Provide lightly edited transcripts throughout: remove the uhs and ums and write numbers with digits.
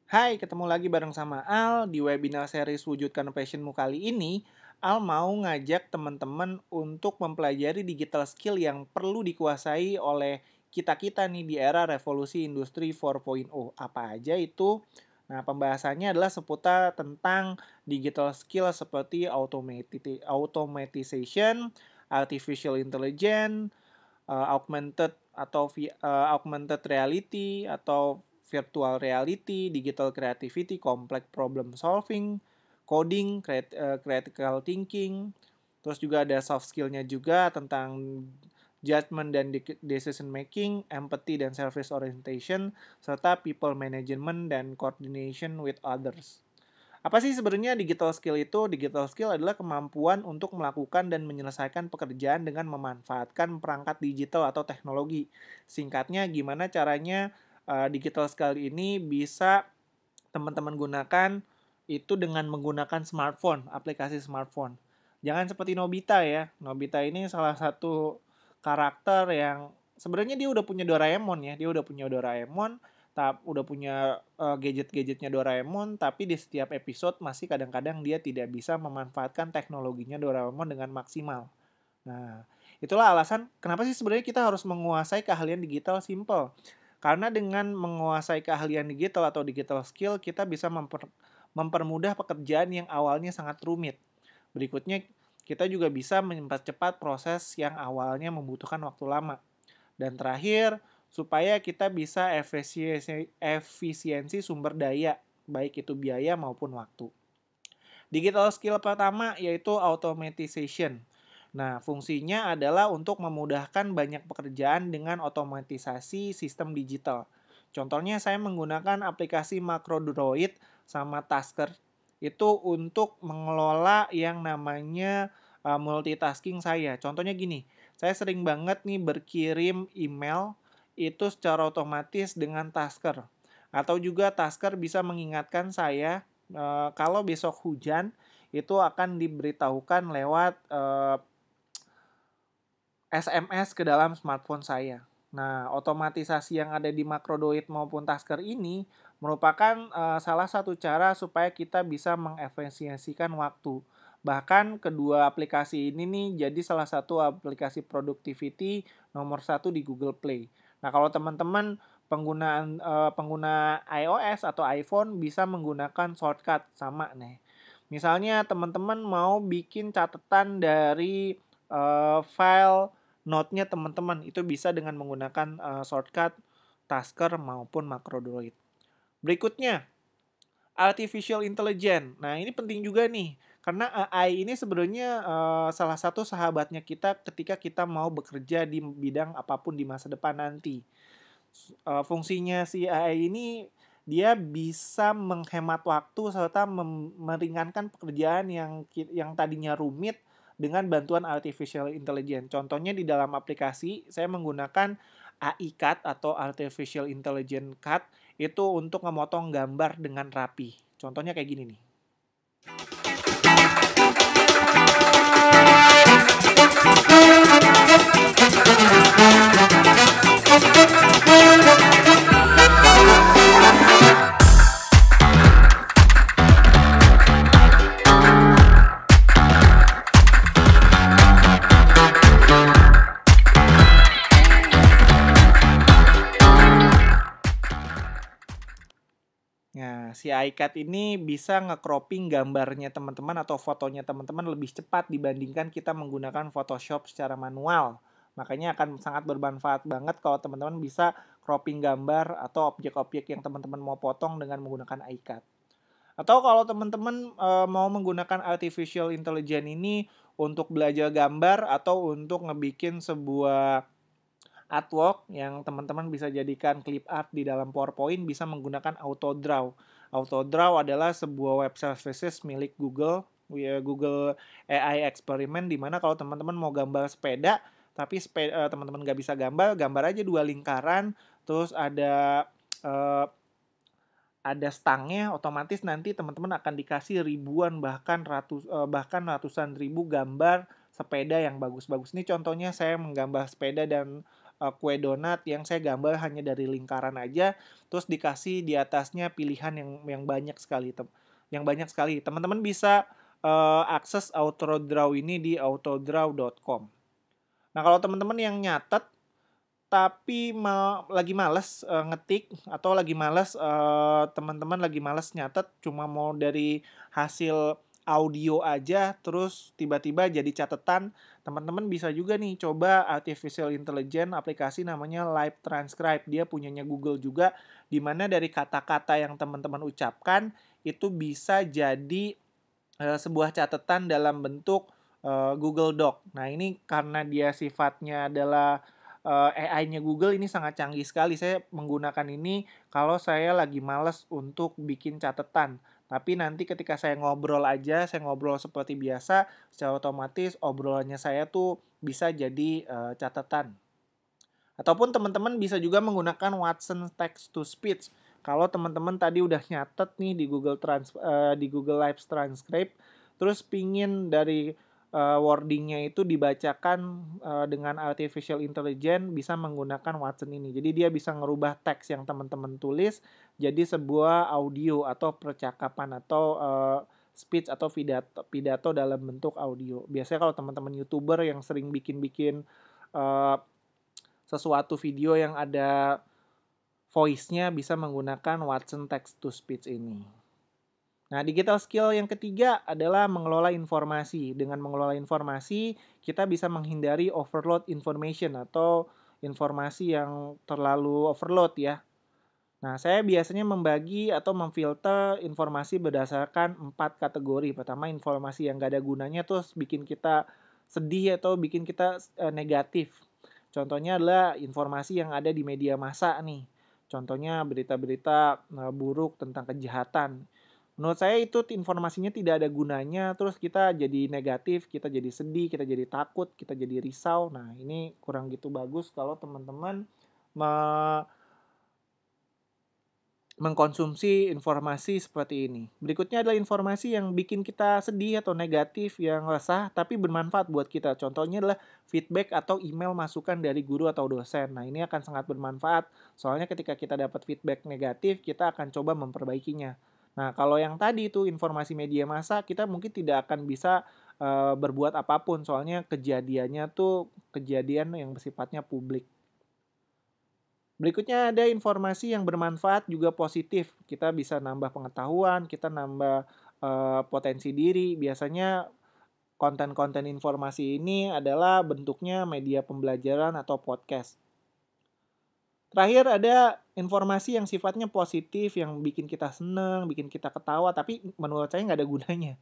Hai, ketemu lagi bareng sama Al di webinar series Wujudkan Passionmu kali ini. Al mau ngajak teman-teman untuk mempelajari digital skill yang perlu dikuasai oleh kita-kita nih di era revolusi industri 4.0. Apa aja itu? Nah, pembahasannya adalah seputar tentang digital skill seperti automatization, artificial intelligence, augmented reality atau virtual reality, digital creativity, complex problem solving, coding, critical thinking. Terus juga ada soft skill-nya juga tentang judgment dan decision making, empathy dan service orientation, serta people management dan coordination with others. Apa sih sebenarnya digital skill itu? Digital skill adalah kemampuan untuk melakukan dan menyelesaikan pekerjaan dengan memanfaatkan perangkat digital atau teknologi. Singkatnya, gimana caranya digital skill ini bisa teman-teman gunakan itu dengan menggunakan smartphone, aplikasi smartphone. Jangan seperti Nobita ya. Nobita ini salah satu karakter yang sebenarnya dia udah punya Doraemon ya. Dia udah punya Doraemon, udah punya gadget-gadgetnya Doraemon, tapi di setiap episode masih kadang-kadang dia tidak bisa memanfaatkan teknologinya Doraemon dengan maksimal. Nah, itulah alasan kenapa sih sebenarnya kita harus menguasai keahlian digital simple. Karena dengan menguasai keahlian digital atau digital skill, kita bisa mempermudah pekerjaan yang awalnya sangat rumit. Berikutnya, kita juga bisa mempercepat proses yang awalnya membutuhkan waktu lama. Dan terakhir, supaya kita bisa efisiensi sumber daya, baik itu biaya maupun waktu. Digital skill pertama yaitu automatization. Nah, fungsinya adalah untuk memudahkan banyak pekerjaan dengan otomatisasi sistem digital. Contohnya saya menggunakan aplikasi MacroDroid sama Tasker itu untuk mengelola yang namanya multitasking saya. Contohnya gini, saya sering banget nih berkirim email itu secara otomatis dengan Tasker. Atau juga Tasker bisa mengingatkan saya kalau besok hujan itu akan diberitahukan lewat SMS ke dalam smartphone saya. Nah, otomatisasi yang ada di Macrodroid maupun Tasker ini merupakan salah satu cara supaya kita bisa mengefisiensikan waktu. Bahkan kedua aplikasi ini nih jadi salah satu aplikasi productivity nomor satu di Google Play. Nah, kalau teman-teman pengguna iOS atau iPhone bisa menggunakan shortcut sama nih. Misalnya teman-teman mau bikin catatan dari file note-nya teman-teman, itu bisa dengan menggunakan shortcut Tasker maupun MacroDroid. Berikutnya, artificial intelligence. Nah, ini penting juga nih, karena AI ini sebenarnya salah satu sahabatnya kita ketika kita mau bekerja di bidang apapun di masa depan nanti. Fungsinya si AI ini dia bisa menghemat waktu serta meringankan pekerjaan yang tadinya rumit dengan bantuan artificial intelligence. Contohnya di dalam aplikasi saya menggunakan AI Cut atau artificial intelligence cut itu untuk memotong gambar dengan rapi. Contohnya kayak gini nih. Nah, si iCat ini bisa nge-cropping gambarnya teman-teman atau fotonya teman-teman lebih cepat dibandingkan kita menggunakan Photoshop secara manual. Makanya akan sangat bermanfaat banget kalau teman-teman bisa cropping gambar atau objek-objek yang teman-teman mau potong dengan menggunakan iCat. Atau kalau teman-teman mau menggunakan artificial intelligence ini untuk belajar gambar atau untuk ngebikin sebuah artwork yang teman-teman bisa jadikan clip art di dalam PowerPoint bisa menggunakan AutoDraw. AutoDraw adalah sebuah web services milik Google, Google AI Experiment, di mana kalau teman-teman mau gambar sepeda, tapi teman-teman nggak bisa gambar aja dua lingkaran, terus ada stangnya, otomatis nanti teman-teman akan dikasih ribuan bahkan ratusan ribu gambar sepeda yang bagus-bagus. Ini contohnya saya menggambar sepeda dan kue donat yang saya gambar hanya dari lingkaran aja, terus dikasih di atasnya pilihan yang banyak sekali, teman-teman bisa akses AutoDraw ini di autodraw.com. Nah, kalau teman-teman yang nyatet tapi lagi males ngetik, atau lagi males teman-teman lagi males nyatet, cuma mau dari hasil audio aja terus tiba-tiba jadi catatan, teman-teman bisa juga nih coba artificial intelligence aplikasi namanya Live Transcribe. Dia punyanya Google juga, di mana dari kata-kata yang teman-teman ucapkan itu bisa jadi sebuah catatan dalam bentuk Google Doc. Nah, ini karena dia sifatnya adalah AI-nya Google, ini sangat canggih sekali. Saya menggunakan ini kalau saya lagi males untuk bikin catatan. Tapi nanti ketika saya ngobrol aja, saya ngobrol seperti biasa, secara otomatis obrolannya saya tuh bisa jadi catatan. Ataupun teman-teman bisa juga menggunakan Watson Text to Speech. Kalau teman-teman tadi udah nyatet nih di Google Live Transcribe, terus pingin dari wordingnya itu dibacakan dengan artificial intelligence, bisa menggunakan Watson ini. Jadi dia bisa ngerubah teks yang teman-teman tulis jadi sebuah audio atau percakapan atau speech atau pidato dalam bentuk audio. Biasanya kalau teman-teman YouTuber yang sering bikin-bikin uh, sesuatu video yang ada voice-nya, bisa menggunakan Watson Text to Speech ini. Nah, digital skill yang ketiga adalah mengelola informasi. Dengan mengelola informasi, kita bisa menghindari overload information atau informasi yang terlalu overload ya. Nah, saya biasanya membagi atau memfilter informasi berdasarkan 4 kategori. Pertama, informasi yang gak ada gunanya terus bikin kita sedih atau bikin kita negatif. Contohnya adalah informasi yang ada di media massa nih. Contohnya berita-berita buruk tentang kejahatan. Menurut saya itu informasinya tidak ada gunanya, terus kita jadi negatif, kita jadi sedih, kita jadi takut, kita jadi risau. Nah, ini kurang gitu bagus kalau teman-teman mengkonsumsi informasi seperti ini. Berikutnya adalah informasi yang bikin kita sedih atau negatif, yang resah tapi bermanfaat buat kita. Contohnya adalah feedback atau email masukan dari guru atau dosen. Nah, ini akan sangat bermanfaat. Soalnya ketika kita dapat feedback negatif, kita akan coba memperbaikinya. Nah, kalau yang tadi itu informasi media massa, kita mungkin tidak akan bisa berbuat apapun. Soalnya kejadiannya tuh kejadian yang bersifatnya publik. Berikutnya ada informasi yang bermanfaat juga positif. Kita bisa nambah pengetahuan, kita nambah potensi diri. Biasanya konten-konten informasi ini adalah bentuknya media pembelajaran atau podcast. Terakhir ada informasi yang sifatnya positif, yang bikin kita seneng, bikin kita ketawa, tapi menurut saya nggak ada gunanya.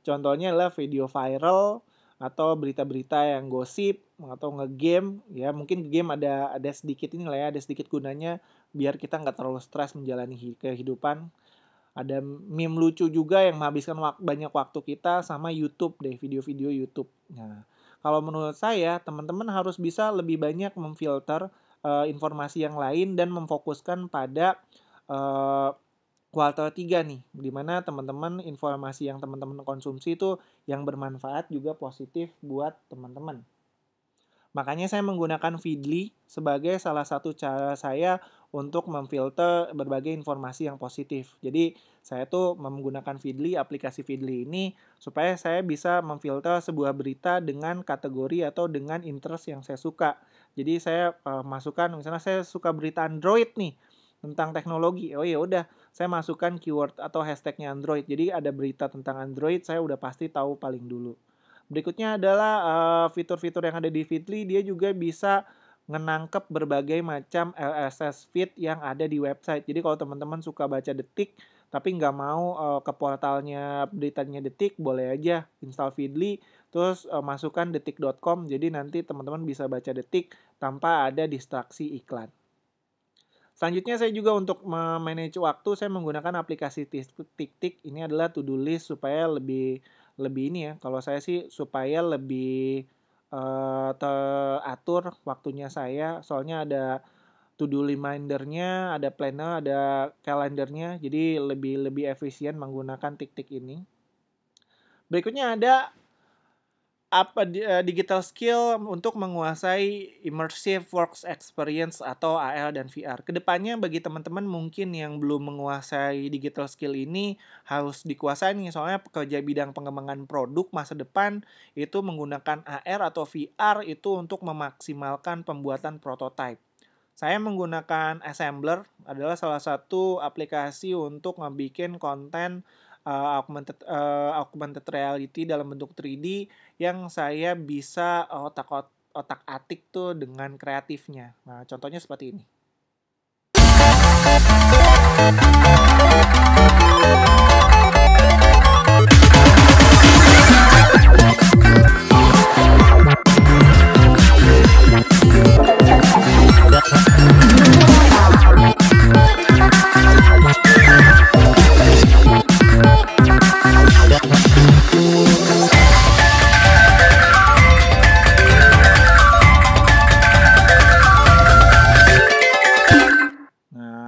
Contohnya adalah video viral, atau berita-berita yang gosip, atau ngegame. Ya, mungkin game ada sedikit ini lah ya, ada sedikit gunanya biar kita nggak terlalu stres menjalani kehidupan. Ada meme lucu juga yang menghabiskan banyak waktu kita, sama YouTube deh, video-video YouTube. Nah, kalau menurut saya, teman-teman harus bisa lebih banyak memfilter informasi yang lain dan memfokuskan pada kuartal 3 nih, di mana teman-teman informasi yang teman-teman konsumsi itu yang bermanfaat juga positif buat teman-teman. Makanya saya menggunakan Feedly sebagai salah satu cara saya untuk memfilter berbagai informasi yang positif. Jadi saya tuh menggunakan Feedly, aplikasi Feedly ini supaya saya bisa memfilter sebuah berita dengan kategori atau dengan interest yang saya suka. Jadi saya masukkan, misalnya saya suka berita Android nih tentang teknologi. Oh ya udah, saya masukkan keyword atau hashtagnya Android. Jadi ada berita tentang Android, saya udah pasti tahu paling dulu. Berikutnya adalah fitur-fitur yang ada di Feedly, dia juga bisa ngenangkep berbagai macam RSS feed yang ada di website. Jadi kalau teman-teman suka baca Detik, tapi nggak mau ke portalnya beritanya Detik, boleh aja install Feedly, terus masukkan detik.com, jadi nanti teman-teman bisa baca Detik tanpa ada distraksi iklan. Selanjutnya saya juga untuk memanage waktu, saya menggunakan aplikasi TickTick. Ini adalah to-do list supaya lebih ini ya. Kalau saya sih supaya lebih teratur waktunya saya. Soalnya ada to-do reminder-nya, ada planner, ada kalendernya. Jadi lebih efisien menggunakan TickTick ini. Berikutnya ada digital skill untuk menguasai immersive works experience atau AR dan VR. Kedepannya bagi teman-teman mungkin yang belum menguasai digital skill ini harus dikuasai nih, soalnya pekerja bidang pengembangan produk masa depan itu menggunakan AR atau VR itu untuk memaksimalkan pembuatan prototype. Saya menggunakan Assembler, adalah salah satu aplikasi untuk ngebikin konten augmented reality dalam bentuk 3D yang saya bisa otak-atik tuh dengan kreatifnya. Nah, contohnya seperti ini.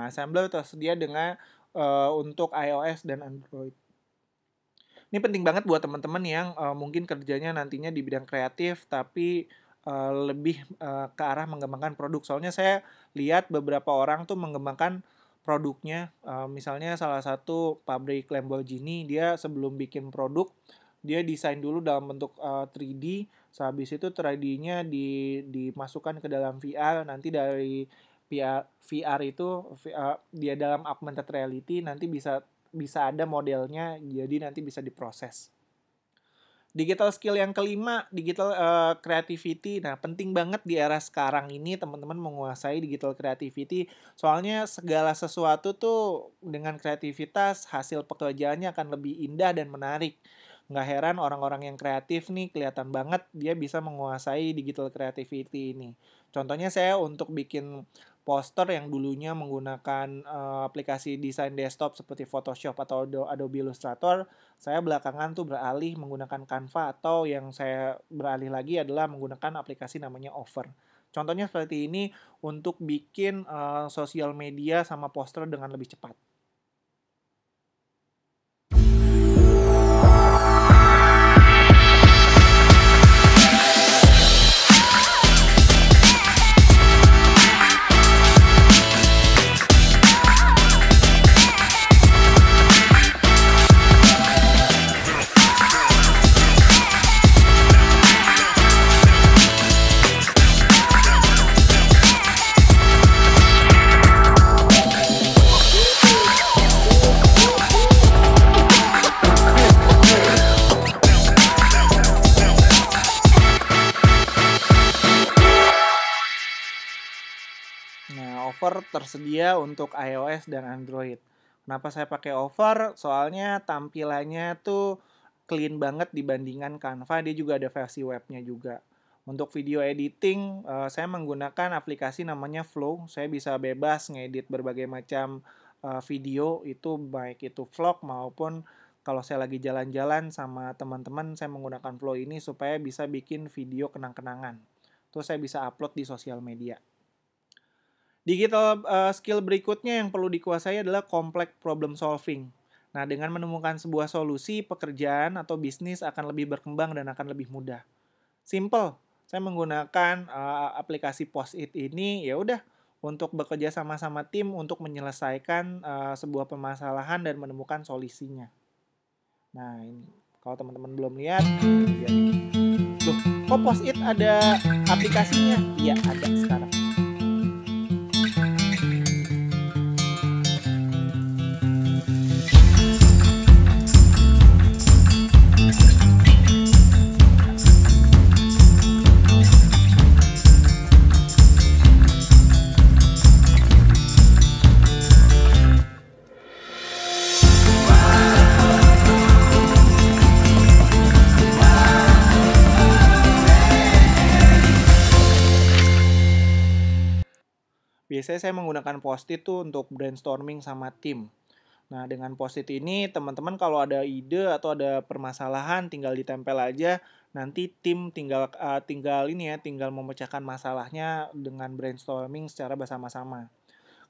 Assembler tersedia dengan untuk iOS dan Android. Ini penting banget buat teman-teman yang mungkin kerjanya nantinya di bidang kreatif tapi lebih ke arah mengembangkan produk. Soalnya saya lihat beberapa orang tuh mengembangkan produknya, misalnya salah satu pabrik Lamborghini, dia sebelum bikin produk dia desain dulu dalam bentuk 3D, sehabis itu 3D-nya dimasukkan ke dalam VR, nanti dari VR itu dia dalam augmented reality nanti bisa ada modelnya, jadi nanti bisa diproses. Digital skill yang kelima, digital creativity. Nah, penting banget di era sekarang ini teman-teman menguasai digital creativity. Soalnya segala sesuatu tuh dengan kreativitas hasil pekerjaannya akan lebih indah dan menarik. Nggak heran orang-orang yang kreatif nih kelihatan banget dia bisa menguasai digital creativity ini. Contohnya saya untuk bikin poster yang dulunya menggunakan aplikasi desain desktop seperti Photoshop atau Adobe Illustrator, saya belakangan tuh beralih menggunakan Canva, atau yang saya beralih lagi adalah menggunakan aplikasi namanya Over. Contohnya seperti ini untuk bikin sosial media sama poster dengan lebih cepat. Over tersedia untuk iOS dan Android. Kenapa saya pakai Over? Soalnya tampilannya tuh clean banget dibandingkan Canva, dia juga ada versi webnya juga. Untuk video editing, saya menggunakan aplikasi namanya Flow. Saya bisa bebas ngedit berbagai macam video, itu baik itu vlog maupun kalau saya lagi jalan-jalan sama teman-teman, saya menggunakan Flow ini supaya bisa bikin video kenang-kenangan. Terus saya bisa upload di sosial media. Digital skill berikutnya yang perlu dikuasai adalah complex problem solving. Nah, dengan menemukan sebuah solusi, pekerjaan atau bisnis akan lebih berkembang dan akan lebih mudah. Simple, saya menggunakan aplikasi Post-it ini, ya udah untuk bekerja sama-sama tim untuk menyelesaikan sebuah permasalahan dan menemukan solusinya. Nah, ini kalau teman-teman belum lihat, ya. Loh, kok Post-it ada aplikasinya? Iya, ada sekarang. Biasanya saya menggunakan Post-it tuh untuk brainstorming sama tim. Nah, dengan Post-it ini, teman-teman kalau ada ide atau ada permasalahan, tinggal ditempel aja. Nanti tim tinggal tinggal memecahkan masalahnya dengan brainstorming secara bersama-sama.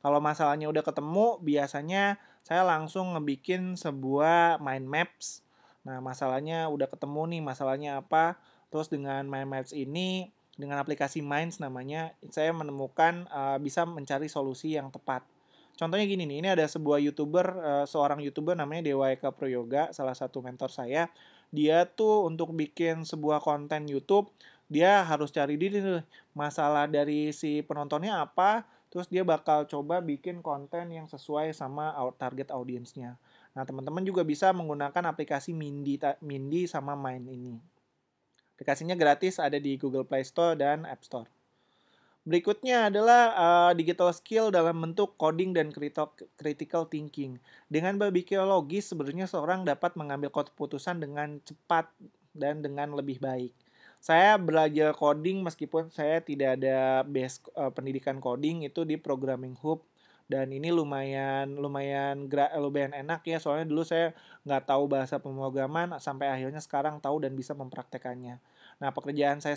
Kalau masalahnya udah ketemu, biasanya saya langsung ngebikin sebuah mind maps. Nah, masalahnya udah ketemu nih, masalahnya apa. Terus dengan My Maps ini, dengan aplikasi Minds namanya, saya menemukan bisa mencari solusi yang tepat. Contohnya gini nih, ini ada sebuah YouTuber, seorang YouTuber namanya Dewa Eka Prayoga, salah satu mentor saya. Dia tuh untuk bikin sebuah konten YouTube, dia harus cari diri nih, masalah dari si penontonnya apa, terus dia bakal coba bikin konten yang sesuai sama target audiensnya. Nah, teman-teman juga bisa menggunakan aplikasi Mindy sama Mind ini. Aplikasinya gratis, ada di Google Play Store dan App Store. Berikutnya adalah digital skill dalam bentuk coding dan critical thinking. Dengan berpikir logis, sebenarnya seorang dapat mengambil keputusan dengan cepat dan dengan lebih baik. Saya belajar coding meskipun saya tidak ada base pendidikan coding itu di Programming Hub, dan ini lumayan enak ya, soalnya dulu saya nggak tahu bahasa pemrograman sampai akhirnya sekarang tahu dan bisa mempraktekannya. Nah, pekerjaan saya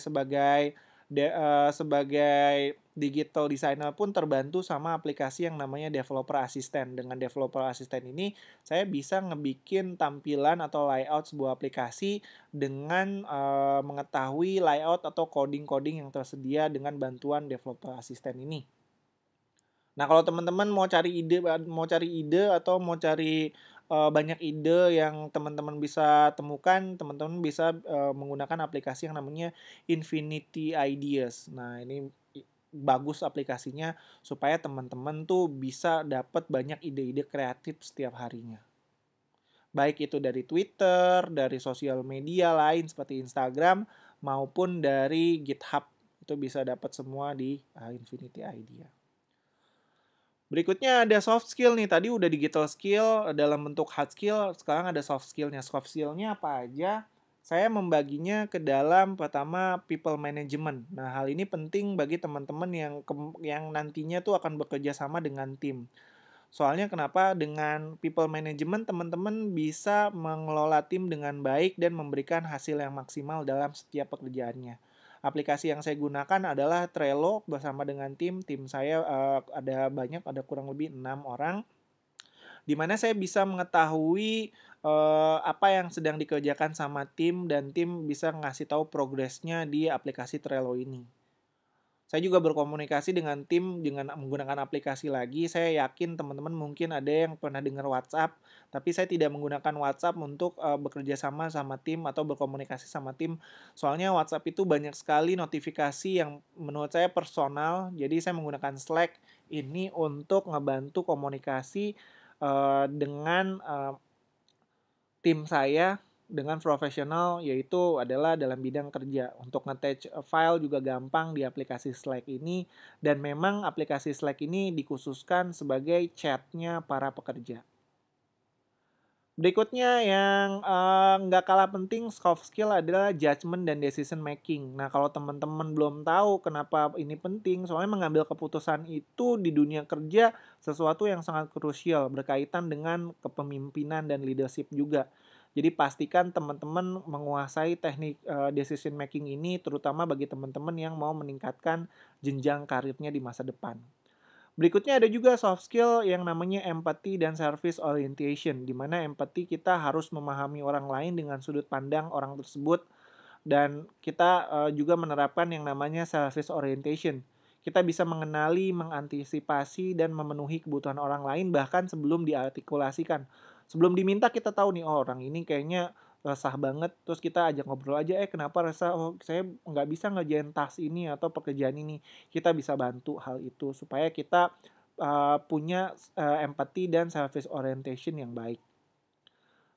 sebagai digital designer pun terbantu sama aplikasi yang namanya Developer Assistant. Dengan Developer Assistant ini, saya bisa ngebikin tampilan atau layout sebuah aplikasi dengan mengetahui layout atau coding-coding yang tersedia dengan bantuan Developer Assistant ini. Nah, kalau teman-teman mau cari ide atau mau cari banyak ide yang teman-teman bisa temukan, teman-teman bisa menggunakan aplikasi yang namanya Infinity Ideas. Nah, ini bagus aplikasinya supaya teman-teman tuh bisa dapat banyak ide-ide kreatif setiap harinya. Baik itu dari Twitter, dari sosial media lain seperti Instagram, maupun dari GitHub. Itu bisa dapat semua di Infinity Idea. Berikutnya ada soft skill nih. Tadi udah digital skill dalam bentuk hard skill, sekarang ada soft skillnya. Soft skillnya apa aja? Saya membaginya ke dalam pertama people management. Nah, hal ini penting bagi teman-teman yang nantinya tuh akan bekerja sama dengan tim. Soalnya kenapa? Dengan people management teman-teman bisa mengelola tim dengan baik dan memberikan hasil yang maksimal dalam setiap pekerjaannya. Aplikasi yang saya gunakan adalah Trello bersama dengan tim. Tim saya ada kurang lebih 6 orang, di mana saya bisa mengetahui apa yang sedang dikerjakan sama tim dan tim bisa ngasih tahu progresnya di aplikasi Trello ini. Saya juga berkomunikasi dengan tim dengan menggunakan aplikasi lagi. Saya yakin teman-teman mungkin ada yang pernah dengar WhatsApp, tapi saya tidak menggunakan WhatsApp untuk bekerja sama tim atau berkomunikasi sama tim. Soalnya WhatsApp itu banyak sekali notifikasi yang menurut saya personal. Jadi saya menggunakan Slack ini untuk ngebantu komunikasi dengan tim saya dengan profesional, yaitu adalah dalam bidang kerja. Untuk nge-attach file juga gampang di aplikasi Slack ini, dan memang aplikasi Slack ini dikhususkan sebagai chatnya para pekerja. Berikutnya yang nggak kalah penting soft skill adalah judgment dan decision making. Nah, kalau teman-teman belum tahu kenapa ini penting, soalnya mengambil keputusan itu di dunia kerja sesuatu yang sangat krusial, berkaitan dengan kepemimpinan dan leadership juga. Jadi pastikan teman-teman menguasai teknik decision making ini, terutama bagi teman-teman yang mau meningkatkan jenjang karirnya di masa depan. Berikutnya ada juga soft skill yang namanya empathy dan service orientation, di mana empathy kita harus memahami orang lain dengan sudut pandang orang tersebut, dan kita juga menerapkan yang namanya service orientation. Kita bisa mengenali, mengantisipasi, dan memenuhi kebutuhan orang lain bahkan sebelum diartikulasikan. Sebelum diminta kita tahu nih, oh orang ini kayaknya resah banget, terus kita ajak ngobrol aja, kenapa resah? Oh, saya nggak bisa ngerjain task ini atau pekerjaan ini. Kita bisa bantu hal itu supaya kita punya empathy dan service orientation yang baik.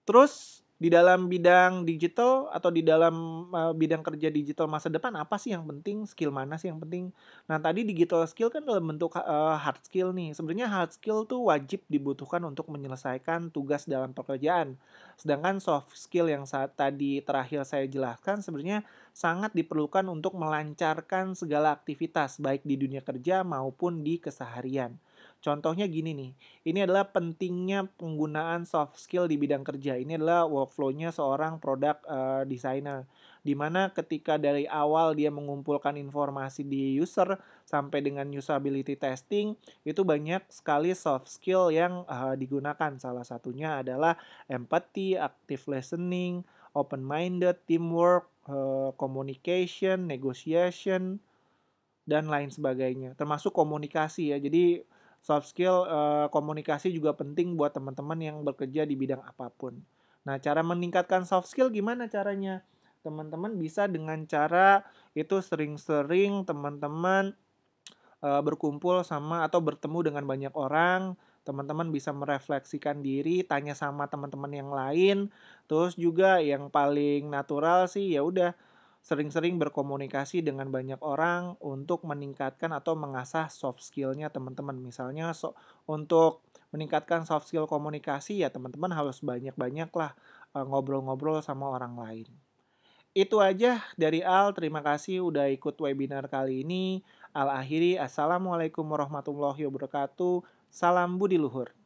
Terus di dalam bidang digital atau di dalam bidang kerja digital masa depan, apa sih yang penting? Skill mana sih yang penting? Nah, tadi digital skill kan dalam bentuk hard skill nih. Sebenarnya hard skill tuh wajib dibutuhkan untuk menyelesaikan tugas dalam pekerjaan. Sedangkan soft skill yang saat tadi terakhir saya jelaskan sebenarnya sangat diperlukan untuk melancarkan segala aktivitas baik di dunia kerja maupun di keseharian. Contohnya gini nih, ini adalah pentingnya penggunaan soft skill di bidang kerja. Ini adalah workflow-nya seorang product designer, di mana ketika dari awal dia mengumpulkan informasi di user sampai dengan usability testing, itu banyak sekali soft skill yang digunakan. Salah satunya adalah empathy, active listening, open-minded, teamwork, communication, negotiation, dan lain sebagainya. Termasuk komunikasi ya. Jadi soft skill komunikasi juga penting buat teman-teman yang bekerja di bidang apapun. Nah, cara meningkatkan soft skill gimana caranya? Teman-teman bisa dengan cara itu sering-sering teman-teman berkumpul sama atau bertemu dengan banyak orang, teman-teman bisa merefleksikan diri, tanya sama teman-teman yang lain, terus juga yang paling natural sih ya udah sering-sering berkomunikasi dengan banyak orang untuk meningkatkan atau mengasah soft skill-nya teman-teman. Misalnya untuk meningkatkan soft skill komunikasi ya teman-teman harus banyak-banyak lah ngobrol-ngobrol sama orang lain. Itu aja dari Al. Terima kasih udah ikut webinar kali ini. Al akhiri. Assalamualaikum warahmatullahi wabarakatuh. Salam budi luhur.